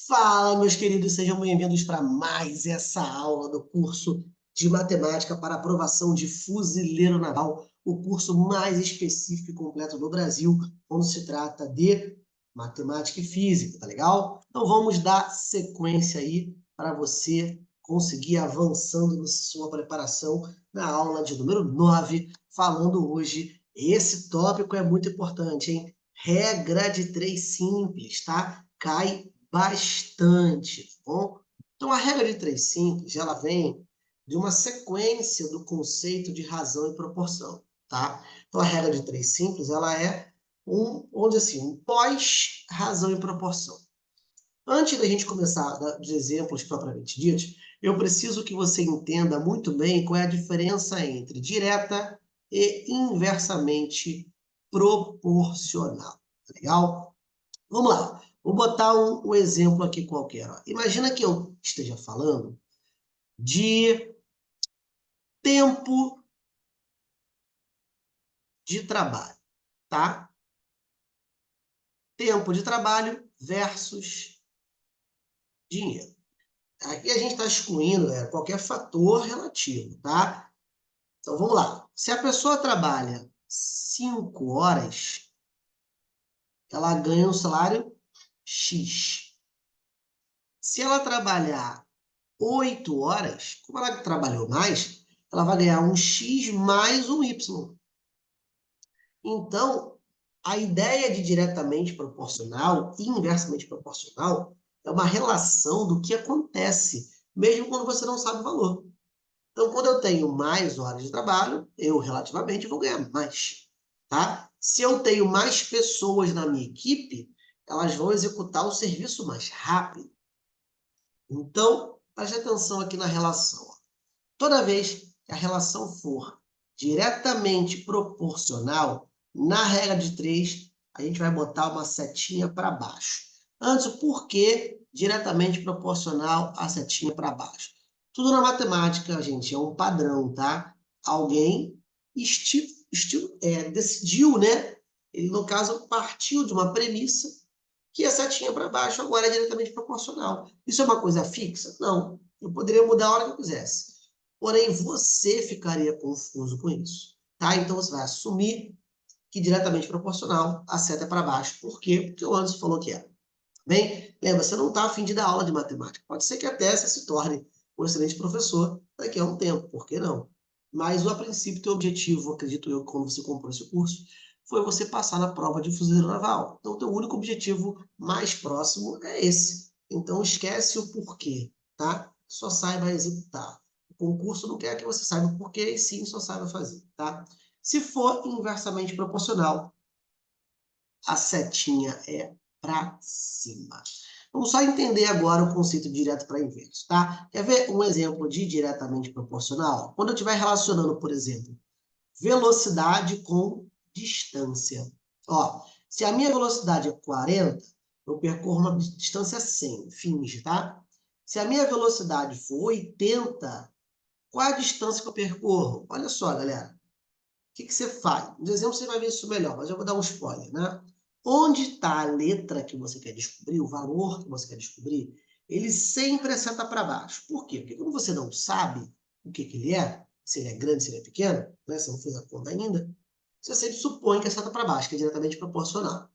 Fala, meus queridos, sejam bem-vindos para mais essa aula do curso de Matemática para Aprovação de Fuzileiro Naval, o curso mais específico e completo do Brasil, quando se trata de Matemática e Física, tá legal? Então vamos dar sequência aí para você conseguir avançando na sua preparação na aula de número 9, falando hoje, esse tópico é muito importante, hein? Regra de 3 simples, tá? Cai bastante, tá bom? Então, a regra de 3 simples, ela vem de uma sequência do conceito de razão e proporção, tá? Então, a regra de 3 simples, ela é vamos dizer assim, um pós-razão e proporção. Antes da gente começar a dar os exemplos propriamente ditos, eu preciso que você entenda muito bem qual é a diferença entre direta e inversamente proporcional, tá legal? Vamos lá. Vou botar um exemplo aqui qualquer. Ó. Imagina que eu esteja falando de tempo de trabalho, tá? Tempo de trabalho versus dinheiro. Aqui a gente está excluindo qualquer fator relativo, tá? Então, vamos lá. Se a pessoa trabalha 5 horas, ela ganha um salário X. Se ela trabalhar 8 horas, como ela trabalhou mais, ela vai ganhar um X mais um Y. Então, a ideia de diretamente proporcional e inversamente proporcional é uma relação do que acontece, mesmo quando você não sabe o valor. Então, quando eu tenho mais horas de trabalho, eu relativamente vou ganhar mais, tá? Se eu tenho mais pessoas na minha equipe, elas vão executar o serviço mais rápido. Então, preste atenção aqui na relação. Toda vez que a relação for diretamente proporcional, na regra de 3, a gente vai botar uma setinha para baixo. Antes, o porquê diretamente proporcional a setinha para baixo? Tudo na matemática, gente, é um padrão, tá? Alguém decidiu, né? Ele, no caso, partiu de uma premissa que a setinha para baixo agora é diretamente proporcional. Isso é uma coisa fixa? Não. Eu poderia mudar a hora que eu quisesse. Porém, você ficaria confuso com isso. Tá? Então, você vai assumir que diretamente proporcional a seta é para baixo. Por quê? Porque o Anderson falou que é. Bem, lembra, você não está a fim de dar aula de matemática. Pode ser que até você se torne um excelente professor daqui a um tempo, por que não? Mas, a princípio, teu objetivo, acredito eu, quando você comprou esse curso, foi você passar na prova de fuzileiro naval. Então, o teu único objetivo mais próximo é esse. Então, esquece o porquê, tá? Só saiba executar. O concurso não quer que você saiba o porquê, e sim só saiba fazer, tá? Se for inversamente proporcional, a setinha é para cima. Vamos só entender agora o conceito de direto para inverso, tá? Quer ver um exemplo de diretamente proporcional? Quando eu estiver relacionando, por exemplo, velocidade com distância. Ó, se a minha velocidade é 40, eu percorro uma distância 100, finge, tá? Se a minha velocidade for 80, qual a distância que eu percorro? Olha só, galera. O que você faz? No exemplo você vai ver isso melhor, mas eu vou dar um spoiler, né? Onde está a letra que você quer descobrir, o valor que você quer descobrir, ele sempre é seta para baixo. Por quê? Porque quando você não sabe o que ele é, se ele é grande, se ele é pequeno, né? Você não fez a conta ainda, você sempre supõe que é seta para baixo, que é diretamente proporcional.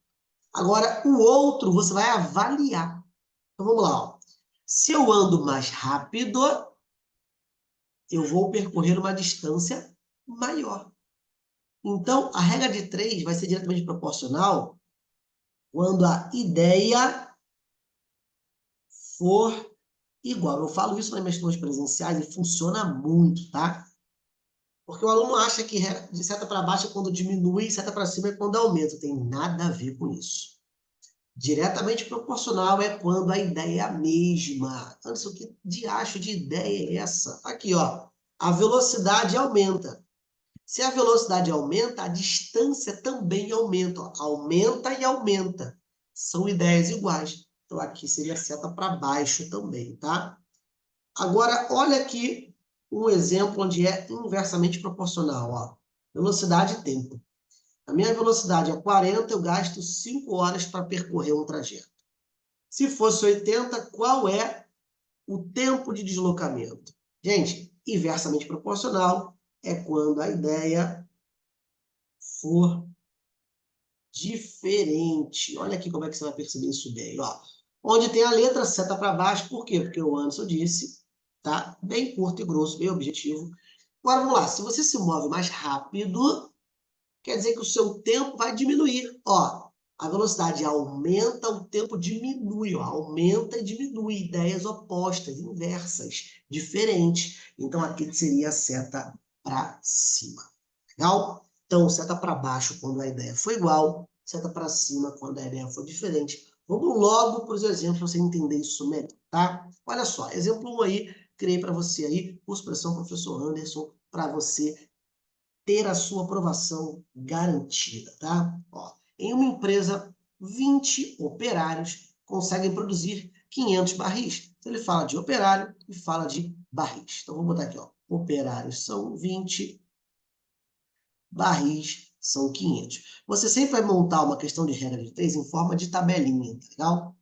Agora, o outro você vai avaliar. Então vamos lá. Ó. Se eu ando mais rápido, eu vou percorrer uma distância maior. Então, a regra de 3 vai ser diretamente proporcional quando a ideia for igual. Eu falo isso nas minhas turmas presenciais e funciona muito, tá? Porque o aluno acha que de seta para baixo é quando diminui, seta para cima é quando aumenta. Tem nada a ver com isso. Diretamente proporcional é quando a ideia é a mesma. Anderson, que diacho de ideia é essa? Aqui, ó. A velocidade aumenta. Se a velocidade aumenta, a distância também aumenta. Ó. Aumenta e aumenta. São ideias iguais. Então, aqui seria seta para baixo também, tá? Agora, olha aqui um exemplo onde é inversamente proporcional. Ó. Velocidade e tempo. A minha velocidade é 40, eu gasto 5 horas para percorrer um trajeto. Se fosse 80, qual é o tempo de deslocamento? Gente, inversamente proporcional é quando a ideia for diferente. Olha aqui como é que você vai perceber isso bem, ó. Onde tem a letra, seta para baixo, por quê? Porque o Anderson disse, tá? Bem curto e grosso, bem objetivo. Agora, vamos lá. Se você se move mais rápido, quer dizer que o seu tempo vai diminuir. Ó, a velocidade aumenta, o tempo diminui. Ó, aumenta e diminui. Ideias opostas, inversas, diferentes. Então, aqui seria a seta para cima. Legal? Então, seta para baixo quando a ideia for igual, seta para cima quando a ideia for diferente. Vamos logo para os exemplos para você entender isso melhor, tá? Olha só, exemplo 1 aí, criei para você aí, por expressão professor Anderson, para você ter a sua aprovação garantida, tá? Ó, em uma empresa, 20 operários conseguem produzir 500 barris. Então, ele fala de operário e fala de barris. Então, vou botar aqui, ó, operários são 20, barris são 500. Você sempre vai montar uma questão de regra de 3 em forma de tabelinha, tá legal?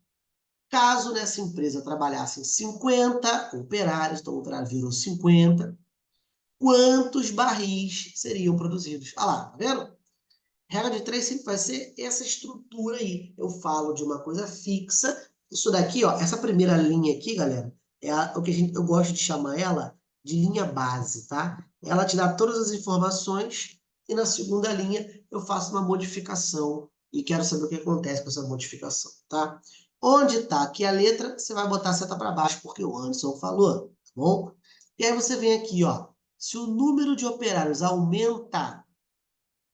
Caso nessa empresa trabalhassem 50 operários, então o operário virou 50, quantos barris seriam produzidos? Ah lá, tá vendo? Regra de 3 sempre vai ser essa estrutura aí. Eu falo de uma coisa fixa. Isso daqui, ó, essa primeira linha aqui, galera, é o que eu gosto de chamar ela de linha base, tá? Ela te dá todas as informações e na segunda linha eu faço uma modificação e quero saber o que acontece com essa modificação, tá? Onde está aqui a letra, você vai botar a seta para baixo, porque o Anderson falou, tá bom? E aí você vem aqui, ó. Se o número de operários aumenta,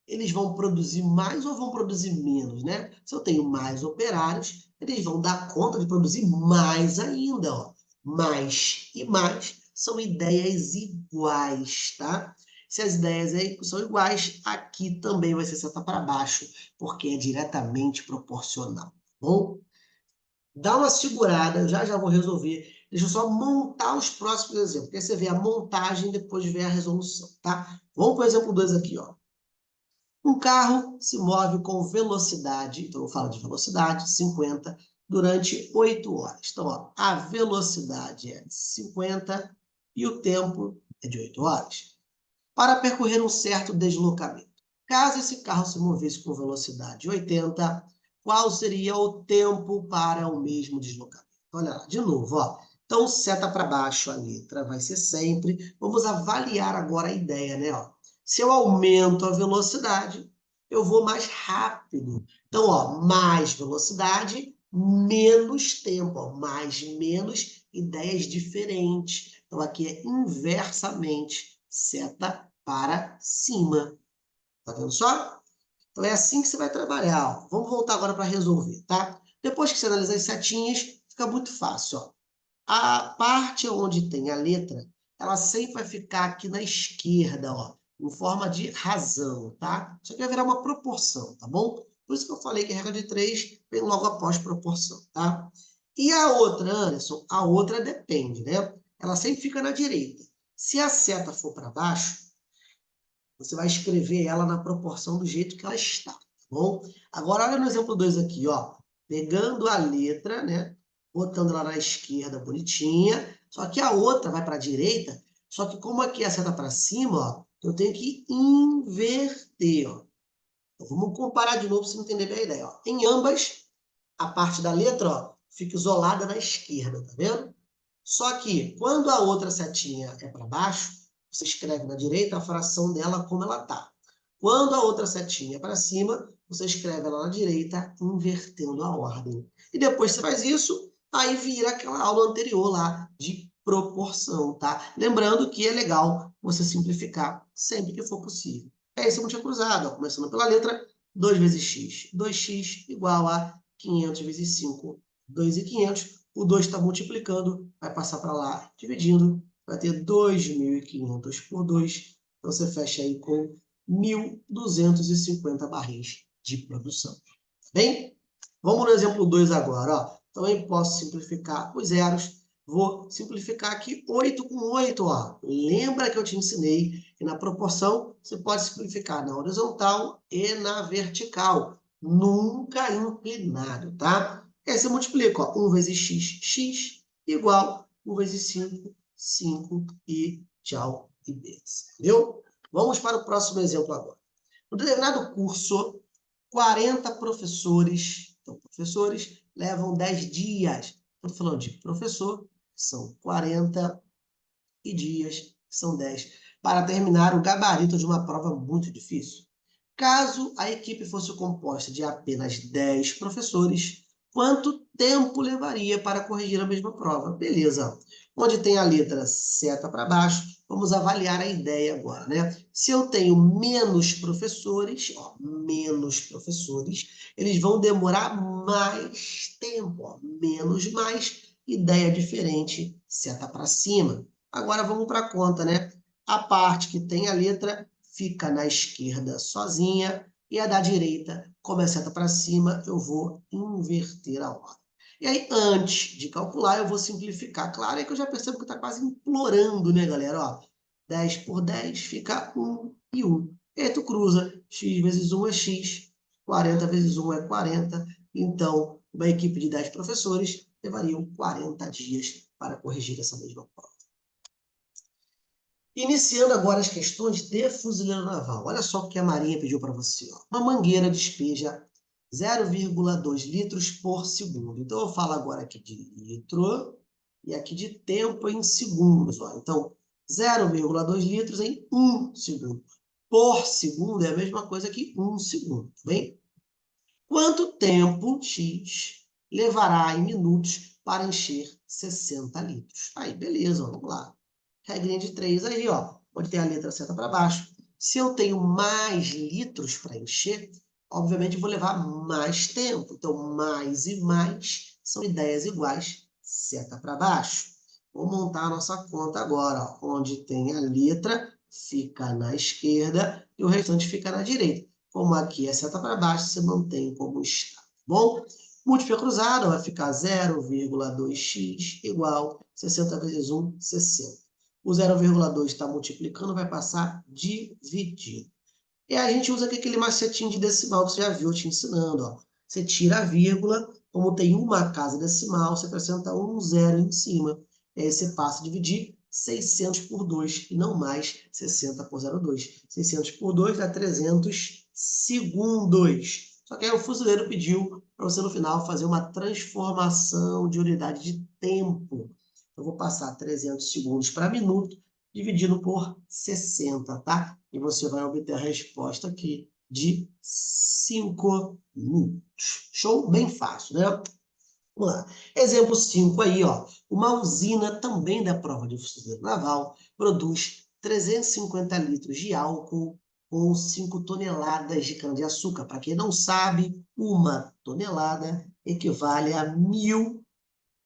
eles vão produzir mais ou vão produzir menos, né? Se eu tenho mais operários, eles vão dar conta de produzir mais ainda, ó. Mais e mais são ideias iguais, tá? Se as ideias aí são iguais, aqui também vai ser seta para baixo, porque é diretamente proporcional, tá bom? Dá uma segurada, já vou resolver. Deixa eu só montar os próximos exemplos, porque aí você vê a montagem, depois vê a resolução, tá? Vamos para o exemplo 2 aqui, ó. Um carro se move com velocidade, então eu falo de velocidade, 50, durante 8 horas. Então, ó, a velocidade é 50 e o tempo é de 8 horas. Para percorrer um certo deslocamento. Caso esse carro se movesse com velocidade 80, qual seria o tempo para o mesmo deslocamento? Olha lá, de novo, ó. Então, seta para baixo, a letra vai ser sempre. Vamos avaliar agora a ideia, né? Ó. Se eu aumento a velocidade, eu vou mais rápido. Então, ó, mais velocidade, menos tempo. Ó, mais, menos, ideias diferentes. Então, aqui é inversamente seta para cima. Tá vendo só? Então, é assim que você vai trabalhar. Ó. Vamos voltar agora para resolver, tá? Depois que você analisar as setinhas, fica muito fácil, ó. A parte onde tem a letra, ela sempre vai ficar aqui na esquerda, ó, em forma de razão, tá? Isso aqui vai virar uma proporção, tá bom? Por isso que eu falei que a regra de 3 vem logo após proporção, tá? E a outra, Anderson, a outra depende, né? Ela sempre fica na direita. Se a seta for para baixo, você vai escrever ela na proporção do jeito que ela está, tá bom? Agora, olha no exemplo 2 aqui, ó. Pegando a letra, né? Botando lá na esquerda, bonitinha. Só que a outra vai para a direita. Só que como aqui a seta para cima, ó, eu tenho que inverter, ó. Então, vamos comparar de novo para você entender bem a ideia, ó. Em ambas, a parte da letra, ó, fica isolada na esquerda, tá vendo? Só que, quando a outra setinha é para baixo, você escreve na direita a fração dela como ela está. Quando a outra setinha é para cima, você escreve ela na direita, invertendo a ordem. E depois você faz isso, aí vira aquela aula anterior lá de proporção, tá? Lembrando que é legal você simplificar sempre que for possível. É esse múltiplo cruzado, ó, começando pela letra 2 vezes x. 2x igual a 500 vezes 5, 2.500. O 2 está multiplicando, vai passar para lá, dividindo, vai ter 2.500 por 2. Então, você fecha aí com 1.250 barris de produção. Tá bem? Vamos no exemplo 2 agora. Ó. Também posso simplificar os zeros. Vou simplificar aqui 8 com 8. Ó. Lembra que eu te ensinei que na proporção você pode simplificar na horizontal e na vertical. Nunca inclinado, tá? E aí você multiplica, ó, 1 vezes x, x, igual 1 vezes 5, 5 e tchau e beleza. Entendeu? Vamos para o próximo exemplo agora. No determinado curso, 40 professores, então professores, levam 10 dias. Estou falando de professor, que são 40, e dias, que são 10, para terminar o gabarito de uma prova muito difícil. Caso a equipe fosse composta de apenas 10 professores, quanto tempo levaria para corrigir a mesma prova? Beleza. Onde tem a letra seta para baixo, vamos avaliar a ideia agora, né? Se eu tenho menos professores, ó, eles vão demorar mais tempo, ó, menos mais, ideia diferente, seta para cima. Agora vamos para a conta, né? A parte que tem a letra fica na esquerda sozinha, e a da direita, como é seta para cima, eu vou inverter a ordem. E aí, antes de calcular, eu vou simplificar. Claro, é que eu já percebo que está quase implorando, né, galera? Ó, 10 por 10 fica 1 e 1. E aí tu cruza, x vezes 1 é x, 40 vezes 1 é 40. Então, uma equipe de 10 professores levariam 40 dias para corrigir essa mesma prova. Iniciando agora as questões de fuzileiro naval. Olha só o que a Marinha pediu para você. Ó. Uma mangueira despeja 0,2 litros por segundo. Então, eu falo agora aqui de litro e aqui de tempo em segundos. Ó. Então, 0,2 litros em 1 segundo. Por segundo é a mesma coisa que 1 segundo. Bem? Quanto tempo, x, levará em minutos para encher 60 litros? Aí, beleza, vamos lá. Regrinha de 3 aí, ó, onde tem a letra seta para baixo. Se eu tenho mais litros para encher, obviamente eu vou levar mais tempo. Então, mais e mais são ideias iguais, seta para baixo. Vou montar a nossa conta agora, ó, onde tem a letra, fica na esquerda e o restante fica na direita. Como aqui é seta para baixo, você mantém como está, bom? Múltipla cruzada vai ficar 0,2x igual 60 vezes 1, 60. O 0,2 está multiplicando, vai passar dividindo. E a gente usa aqui aquele macetinho de decimal que você já viu eu te ensinando. Ó. Você tira a vírgula, como tem uma casa decimal, você acrescenta um zero em cima. E aí você passa a dividir 600 por 2, e não mais 60 por 0,2. 600 por 2 dá 300 segundos. Só que aí o fuzileiro pediu para você, no final, fazer uma transformação de unidade de tempo. Eu vou passar 300 segundos para minuto, dividido por 60, tá? E você vai obter a resposta aqui de 5 minutos. Show? Bem fácil, né? Vamos lá. Exemplo 5 aí, ó. Uma usina também da prova de fuzileiro naval produz 350 litros de álcool com 5 toneladas de cana-de-açúcar. Para quem não sabe, uma tonelada equivale a 1.000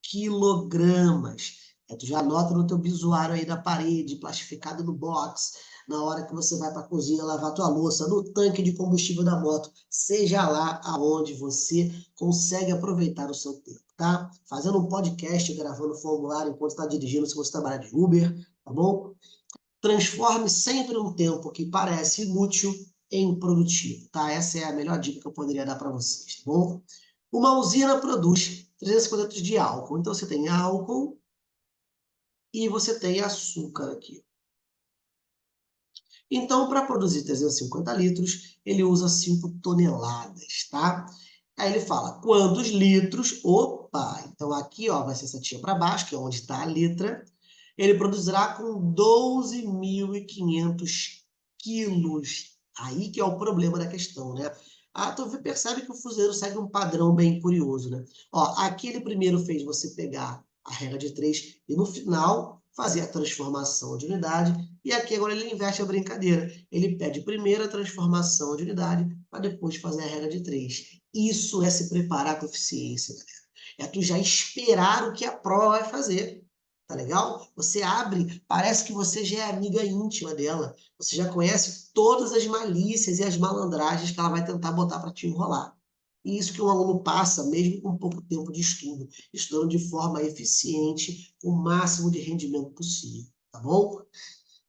quilogramas. Tu já anota no teu bisuário aí da parede, plastificado no box, na hora que você vai para a cozinha lavar tua louça, no tanque de combustível da moto, seja lá aonde você consegue aproveitar o seu tempo, tá? Fazendo um podcast, gravando formulário enquanto está dirigindo, se você trabalhar de Uber, tá bom? Transforme sempre um tempo que parece inútil em produtivo, tá? Essa é a melhor dica que eu poderia dar para vocês, tá bom? Uma usina produz 350 litros de álcool. Então, você tem álcool e você tem açúcar aqui. Então, para produzir 350 litros, ele usa 5 toneladas, tá? Aí ele fala, quantos litros? Opa! Então, aqui ó, vai ser setinha para baixo, que é onde está a letra. Ele produzirá com 12.500 quilos. Aí que é o problema da questão, né? Ah, tu percebe que o fuzileiro segue um padrão bem curioso, né? Ó, aqui ele primeiro fez você pegar a regra de 3 e no final fazer a transformação de unidade. E aqui agora ele inverte a brincadeira. Ele pede primeiro a transformação de unidade para depois fazer a regra de 3. Isso é se preparar com eficiência, galera. É tu já esperar o que a prova vai fazer. Tá legal? Você abre, parece que você já é amiga íntima dela. Você já conhece todas as malícias e as malandragens que ela vai tentar botar para te enrolar. E isso que um aluno passa, mesmo com pouco tempo de estudo, estudando de forma eficiente, o máximo de rendimento possível, tá bom?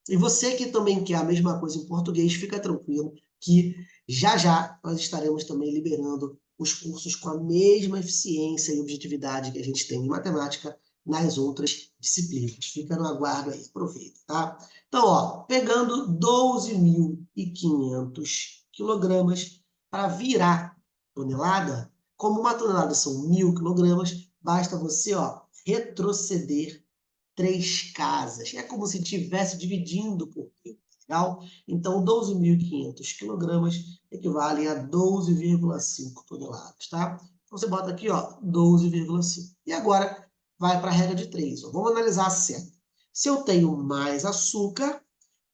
E você que também quer a mesma coisa em português, fica tranquilo que já já nós estaremos também liberando os cursos com a mesma eficiência e objetividade que a gente tem em matemática nas outras disciplinas. Fica no aguardo aí, aproveita, tá? Então, ó, pegando 12.500 quilogramas para virar tonelada, como uma tonelada são 1.000 quilogramas, basta você, ó, retroceder 3 casas. É como se estivesse dividindo por 1.000, legal? Então, 12.500 quilogramas equivalem a 12,5 toneladas, tá? Então, você bota aqui, ó, 12,5. E agora, vai para a regra de 3. Ó. Vamos analisar a seta. Se eu tenho mais açúcar,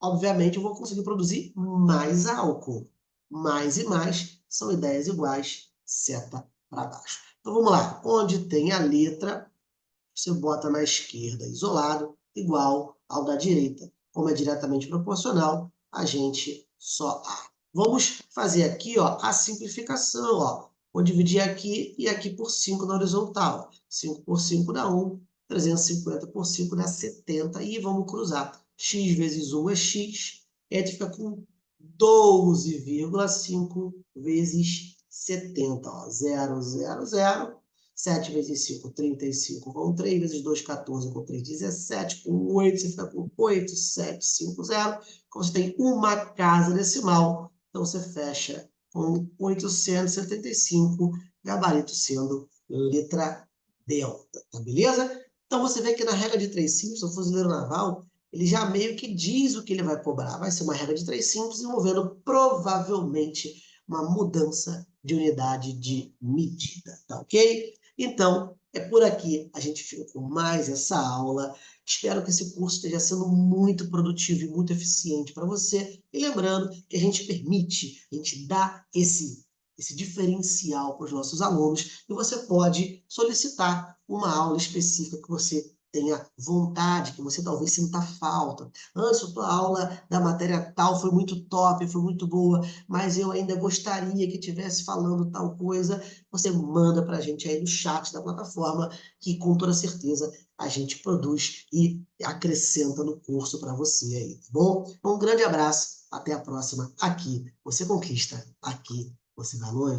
obviamente eu vou conseguir produzir mais álcool. Mais e mais são ideias iguais, seta para baixo. Então, vamos lá. Onde tem a letra, você bota na esquerda isolado, igual ao da direita. Como é diretamente proporcional, a gente só A. Vamos fazer aqui, ó, a simplificação. Ó. Vou dividir aqui e aqui por 5 na horizontal. 5 por 5 dá 1, 350 por 5 dá 70. E vamos cruzar. X vezes 1 é X. E a gente fica com 12,5 vezes 70. Ó. 0, 0, 0. 7 vezes 5, 35, com 3 vezes 2, 14, com 3, 17, com 8, você fica com 8, 7, 5, 0. Como você tem uma casa decimal, então você fecha com 875, gabarito sendo letra delta, tá beleza? Então você vê que na regra de 3 simples, o fuzileiro naval, ele já meio que diz o que ele vai cobrar. Vai ser uma regra de 3 simples, envolvendo provavelmente uma mudança de unidade de medida, tá ok? Então, é por aqui. A gente fica com mais essa aula. Espero que esse curso esteja sendo muito produtivo e muito eficiente para você. E lembrando que a gente dá esse diferencial para os nossos alunos e você pode solicitar uma aula específica que você tenha vontade, que você talvez sinta falta. Antes, a tua aula da matéria tal foi muito top, foi muito boa, mas eu ainda gostaria que estivesse falando tal coisa. Você manda para a gente aí no chat da plataforma, que com toda certeza a gente produz e acrescenta no curso para você aí, tá bom? Um grande abraço, até a próxima. Aqui você conquista, aqui você vai longe.